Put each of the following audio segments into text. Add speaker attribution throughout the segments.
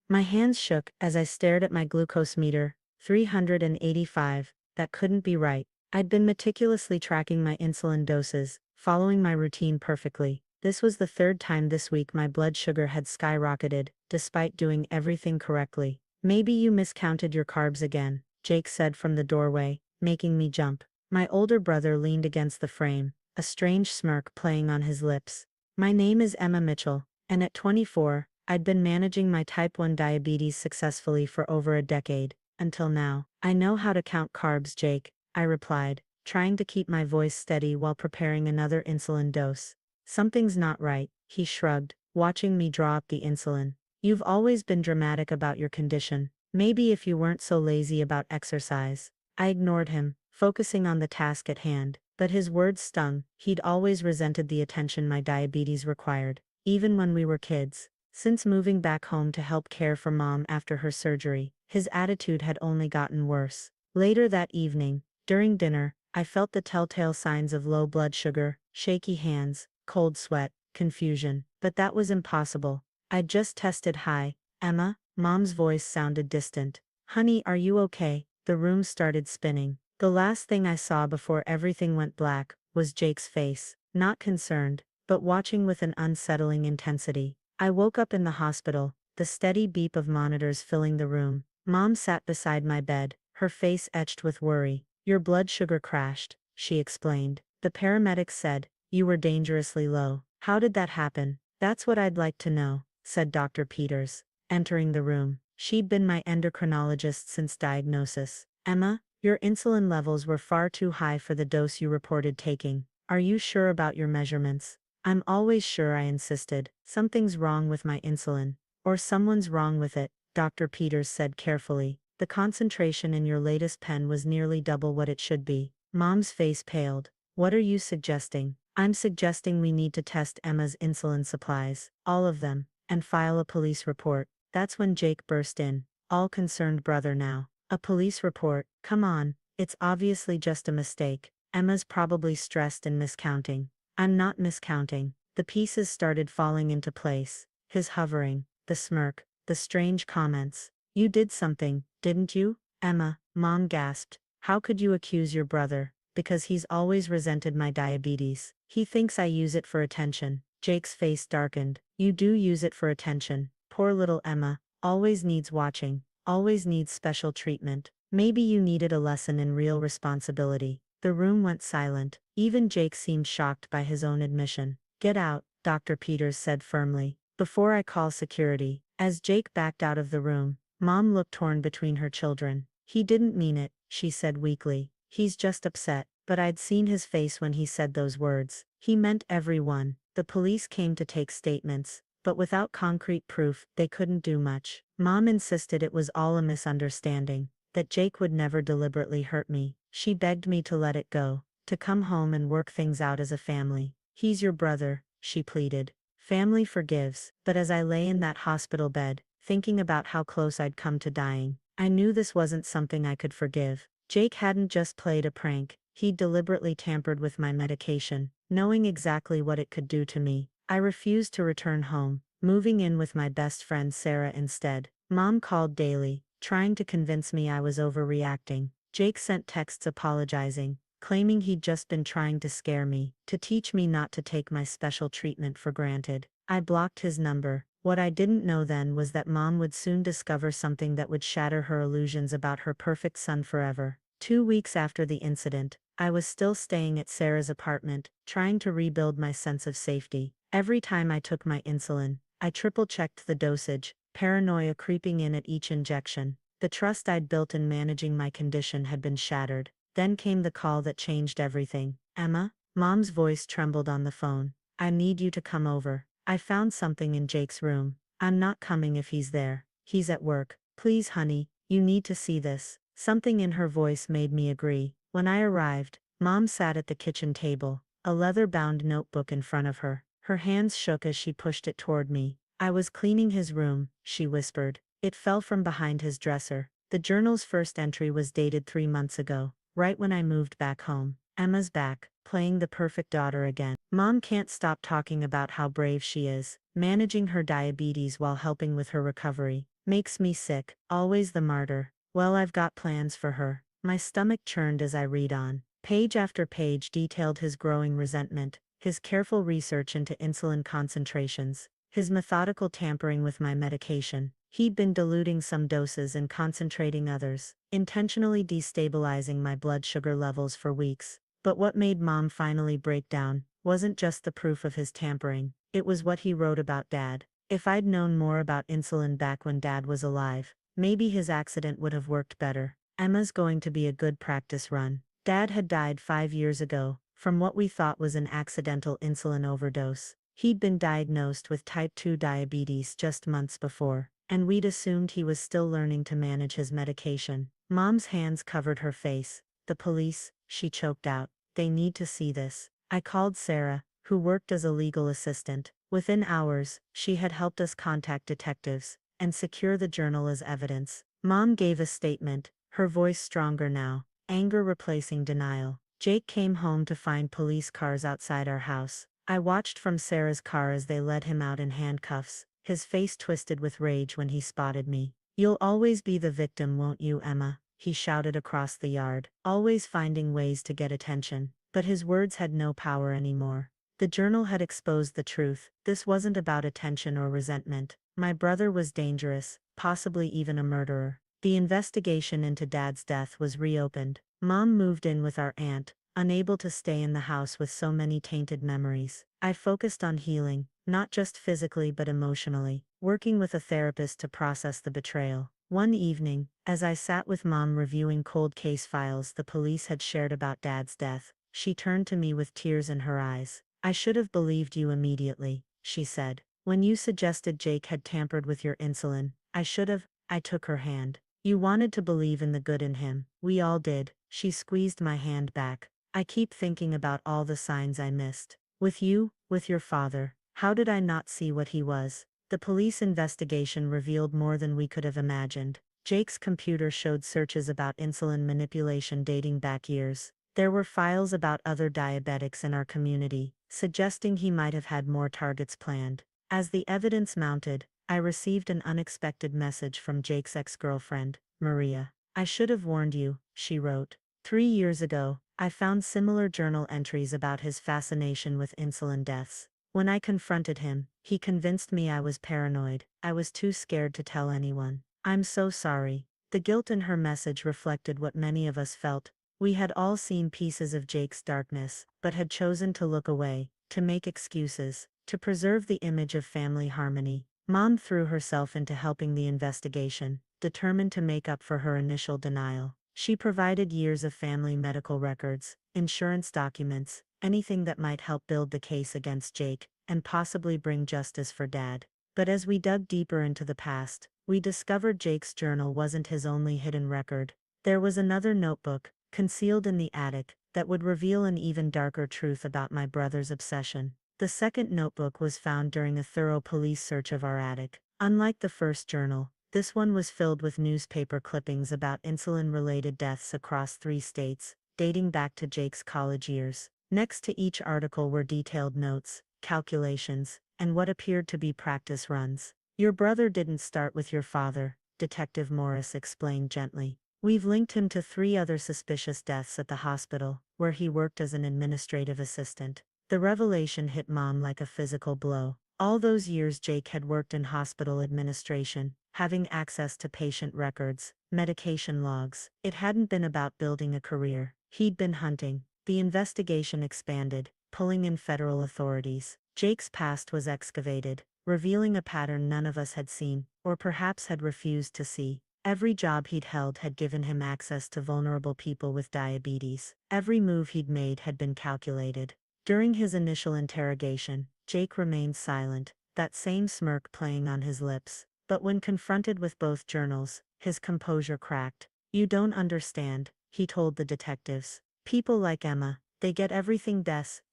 Speaker 1: My hands shook as I stared at my glucose meter, 385, that couldn't be right. I'd been meticulously tracking my insulin doses, following my routine perfectly. This was the third time this week my blood sugar had skyrocketed, despite doing everything correctly. Maybe you miscounted your carbs again, Jake said from the doorway, making me jump. My older brother leaned against the frame, a strange smirk playing on his lips. My name is Emma Mitchell, and at 24, I'd been managing my type 1 diabetes successfully for over a decade, until now. I know how to count carbs, Jake, I replied, trying to keep my voice steady while preparing another insulin dose. Something's not right, he shrugged, watching me draw up the insulin. You've always been dramatic about your condition. Maybe if you weren't so lazy about exercise. I ignored him, focusing on the task at hand, but his words stung. He'd always resented the attention my diabetes required, even when we were kids. Since moving back home to help care for Mom after her surgery, his attitude had only gotten worse. Later that evening, during dinner, I felt the telltale signs of low blood sugar, shaky hands, cold sweat, confusion. But that was impossible. I'd just tested high. Emma, Mom's voice sounded distant. Honey, are you okay? The room started spinning. The last thing I saw before everything went black was Jake's face, not concerned, but watching with an unsettling intensity. I woke up in the hospital, the steady beep of monitors filling the room. Mom sat beside my bed, her face etched with worry. Your blood sugar crashed, she explained. The paramedics said, you were dangerously low. How did that happen? That's what I'd like to know, said Dr. Peters, entering the room. She'd been my endocrinologist since diagnosis. Emma, your insulin levels were far too high for the dose you reported taking. Are you sure about your measurements? I'm always sure, I insisted. Something's wrong with my insulin. Or someone's wrong with it, Dr. Peters said carefully. The concentration in your latest pen was nearly double what it should be. Mom's face paled. What are you suggesting? I'm suggesting we need to test Emma's insulin supplies, all of them, and file a police report. That's when Jake burst in, all concerned brother now. A police report? Come on, it's obviously just a mistake. Emma's probably stressed and miscounting. I'm not miscounting. The pieces started falling into place. His hovering, the smirk, the strange comments. You did something, didn't you? Emma, Mom gasped. How could you accuse your brother? Because he's always resented my diabetes. He thinks I use it for attention. Jake's face darkened. You do use it for attention. Poor little Emma, always needs watching, always needs special treatment. Maybe you needed a lesson in real responsibility. The room went silent. Even Jake seemed shocked by his own admission. Get out, Dr. Peters said firmly, before I call security. As Jake backed out of the room, Mom looked torn between her children. He didn't mean it, she said weakly. He's just upset. But I'd seen his face when he said those words. He meant every one. The police came to take statements, but without concrete proof, they couldn't do much. Mom insisted it was all a misunderstanding, that Jake would never deliberately hurt me. She begged me to let it go, to come home and work things out as a family. He's your brother, she pleaded. Family forgives. But as I lay in that hospital bed, thinking about how close I'd come to dying, I knew this wasn't something I could forgive. Jake hadn't just played a prank. He'd deliberately tampered with my medication, knowing exactly what it could do to me. I refused to return home, moving in with my best friend Sarah instead. Mom called daily, trying to convince me I was overreacting. Jake sent texts apologizing, claiming he'd just been trying to scare me, to teach me not to take my special treatment for granted. I blocked his number. What I didn't know then was that Mom would soon discover something that would shatter her illusions about her perfect son forever. 2 weeks after the incident, I was still staying at Sarah's apartment, trying to rebuild my sense of safety. Every time I took my insulin, I triple-checked the dosage, paranoia creeping in at each injection. The trust I'd built in managing my condition had been shattered. Then came the call that changed everything. Emma? Mom's voice trembled on the phone. I need you to come over. I found something in Jake's room. I'm not coming if he's there. He's at work. Please, honey, you need to see this. Something in her voice made me agree. When I arrived, Mom sat at the kitchen table, a leather-bound notebook in front of her. Her hands shook as she pushed it toward me. I was cleaning his room, she whispered. It fell from behind his dresser. The journal's first entry was dated 3 months ago, right when I moved back home. Emma's back, playing the perfect daughter again. Mom can't stop talking about how brave she is, managing her diabetes while helping with her recovery. Makes me sick, always the martyr. Well, I've got plans for her. My stomach churned as I read on. Page after page detailed his growing resentment, his careful research into insulin concentrations, his methodical tampering with my medication. He'd been diluting some doses and concentrating others, intentionally destabilizing my blood sugar levels for weeks. But what made Mom finally break down wasn't just the proof of his tampering, it was what he wrote about Dad. If I'd known more about insulin back when Dad was alive, maybe his accident would have worked better. Emma's going to be a good practice run. Dad had died 5 years ago, from what we thought was an accidental insulin overdose. He'd been diagnosed with type 2 diabetes just months before, and we'd assumed he was still learning to manage his medication. Mom's hands covered her face. The police, she choked out. They need to see this. I called Sarah, who worked as a legal assistant. Within hours, she had helped us contact detectives and secure the journal as evidence. Mom gave a statement, her voice stronger now, anger replacing denial. Jake came home to find police cars outside our house. I watched from Sarah's car as they led him out in handcuffs, his face twisted with rage when he spotted me. You'll always be the victim, won't you, Emma? He shouted across the yard, always finding ways to get attention. But his words had no power anymore. The journal had exposed the truth. This wasn't about attention or resentment. My brother was dangerous, possibly even a murderer. The investigation into Dad's death was reopened. Mom moved in with our aunt, unable to stay in the house with so many tainted memories. I focused on healing, not just physically but emotionally, working with a therapist to process the betrayal. One evening, as I sat with Mom reviewing cold case files the police had shared about Dad's death, she turned to me with tears in her eyes. I should have believed you immediately, she said. When you suggested Jake had tampered with your insulin, I should have. I took her hand. You wanted to believe in the good in him. We all did. She squeezed my hand back. I keep thinking about all the signs I missed. With you, with your father. How did I not see what he was? The police investigation revealed more than we could have imagined. Jake's computer showed searches about insulin manipulation dating back years. There were files about other diabetics in our community, suggesting he might have had more targets planned. As the evidence mounted, I received an unexpected message from Jake's ex-girlfriend, Maria. I should have warned you, she wrote. 3 years ago, I found similar journal entries about his fascination with insulin deaths. When I confronted him, he convinced me I was paranoid. I was too scared to tell anyone. I'm so sorry. The guilt in her message reflected what many of us felt. We had all seen pieces of Jake's darkness, but had chosen to look away, to make excuses, to preserve the image of family harmony. Mom threw herself into helping the investigation, determined to make up for her initial denial. She provided years of family medical records, insurance documents, anything that might help build the case against Jake, and possibly bring justice for Dad. But as we dug deeper into the past, we discovered Jake's journal wasn't his only hidden record. There was another notebook, concealed in the attic, that would reveal an even darker truth about my brother's obsession. The second notebook was found during a thorough police search of our attic. Unlike the first journal, this one was filled with newspaper clippings about insulin-related deaths across 3 states, dating back to Jake's college years. Next to each article were detailed notes, calculations, and what appeared to be practice runs. Your brother didn't start with your father, Detective Morris explained gently. We've linked him to 3 other suspicious deaths at the hospital, where he worked as an administrative assistant. The revelation hit Mom like a physical blow. All those years Jake had worked in hospital administration, having access to patient records, medication logs. It hadn't been about building a career. He'd been hunting. The investigation expanded, pulling in federal authorities. Jake's past was excavated, revealing a pattern none of us had seen, or perhaps had refused to see. Every job he'd held had given him access to vulnerable people with diabetes. Every move he'd made had been calculated. During his initial interrogation, Jake remained silent, that same smirk playing on his lips. But when confronted with both journals, his composure cracked. You don't understand, he told the detectives. People like Emma, they get everything: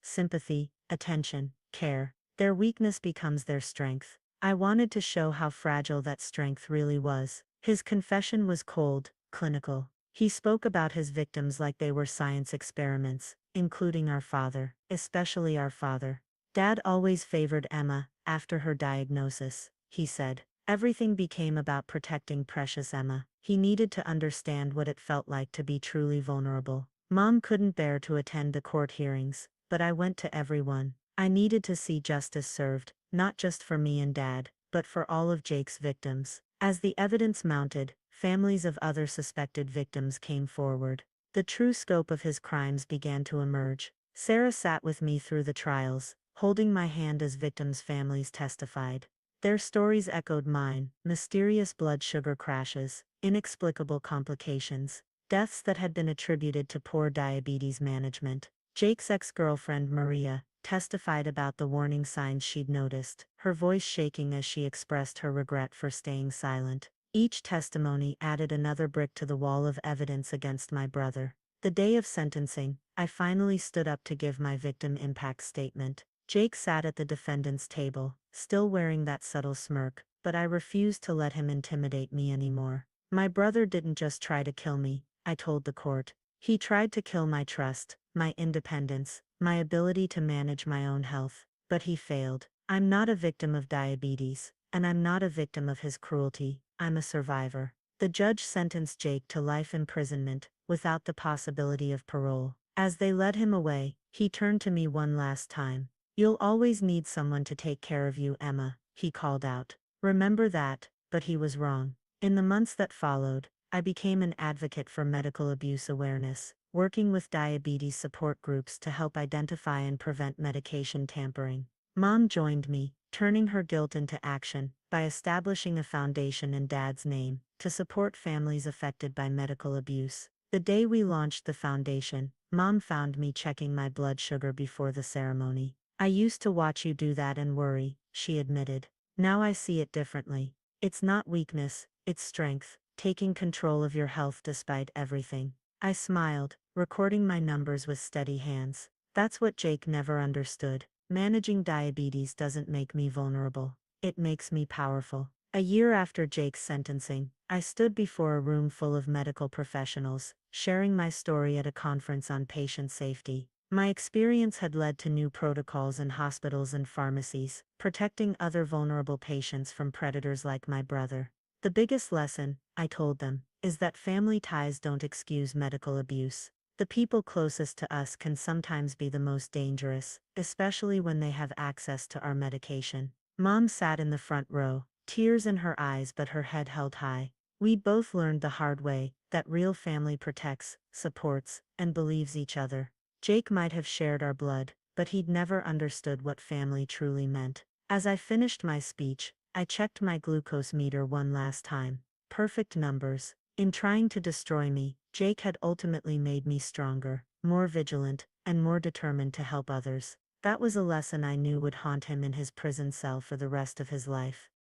Speaker 1: sympathy, attention, care. Their weakness becomes their strength. I wanted to show how fragile that strength really was. His confession was cold, clinical. He spoke about his victims like they were science experiments, including our father, especially our father. Dad always favored Emma, after her diagnosis, he said. Everything became about protecting precious Emma. He needed to understand what it felt like to be truly vulnerable. Mom couldn't bear to attend the court hearings, but I went to every one. I needed to see justice served, not just for me and Dad, but for all of Jake's victims. As the evidence mounted, families of other suspected victims came forward. The true scope of his crimes began to emerge. Sarah sat with me through the trials, holding my hand as victims' families testified. Their stories echoed mine: mysterious blood sugar crashes, inexplicable complications, deaths that had been attributed to poor diabetes management. Jake's ex-girlfriend Maria testified about the warning signs she'd noticed, her voice shaking as she expressed her regret for staying silent. Each testimony added another brick to the wall of evidence against my brother. The day of sentencing, I finally stood up to give my victim impact statement. Jake sat at the defendant's table, still wearing that subtle smirk, but I refused to let him intimidate me anymore. My brother didn't just try to kill me, I told the court. He tried to kill my trust, my independence, my ability to manage my own health. But he failed. I'm not a victim of diabetes, and I'm not a victim of his cruelty. I'm a survivor. The judge sentenced Jake to life imprisonment, without the possibility of parole. As they led him away, he turned to me one last time. "You'll always need someone to take care of you, Emma," he called out. Remember that, but he was wrong. In the months that followed, I became an advocate for medical abuse awareness, working with diabetes support groups to help identify and prevent medication tampering. Mom joined me, turning her guilt into action by establishing a foundation in Dad's name to support families affected by medical abuse. The day we launched the foundation, Mom found me checking my blood sugar before the ceremony. "I used to watch you do that and worry," she admitted. "Now I see it differently. It's not weakness, it's strength, taking control of your health despite everything." I smiled, recording my numbers with steady hands. That's what Jake never understood. Managing diabetes doesn't make me vulnerable. It makes me powerful. A year after Jake's sentencing, I stood before a room full of medical professionals, sharing my story at a conference on patient safety. My experience had led to new protocols in hospitals and pharmacies, protecting other vulnerable patients from predators like my brother. "The biggest lesson," I told them, "is that family ties don't excuse medical abuse. The people closest to us can sometimes be the most dangerous, especially when they have access to our medication." Mom sat in the front row, tears in her eyes but her head held high. We both learned the hard way that real family protects, supports, and believes each other. Jake might have shared our blood, but he'd never understood what family truly meant. As I finished my speech, I checked my glucose meter one last time. Perfect numbers. In trying to destroy me, Jake had ultimately made me stronger, more vigilant, and more determined to help others. That was a lesson I knew would haunt him in his prison cell for the rest of his life.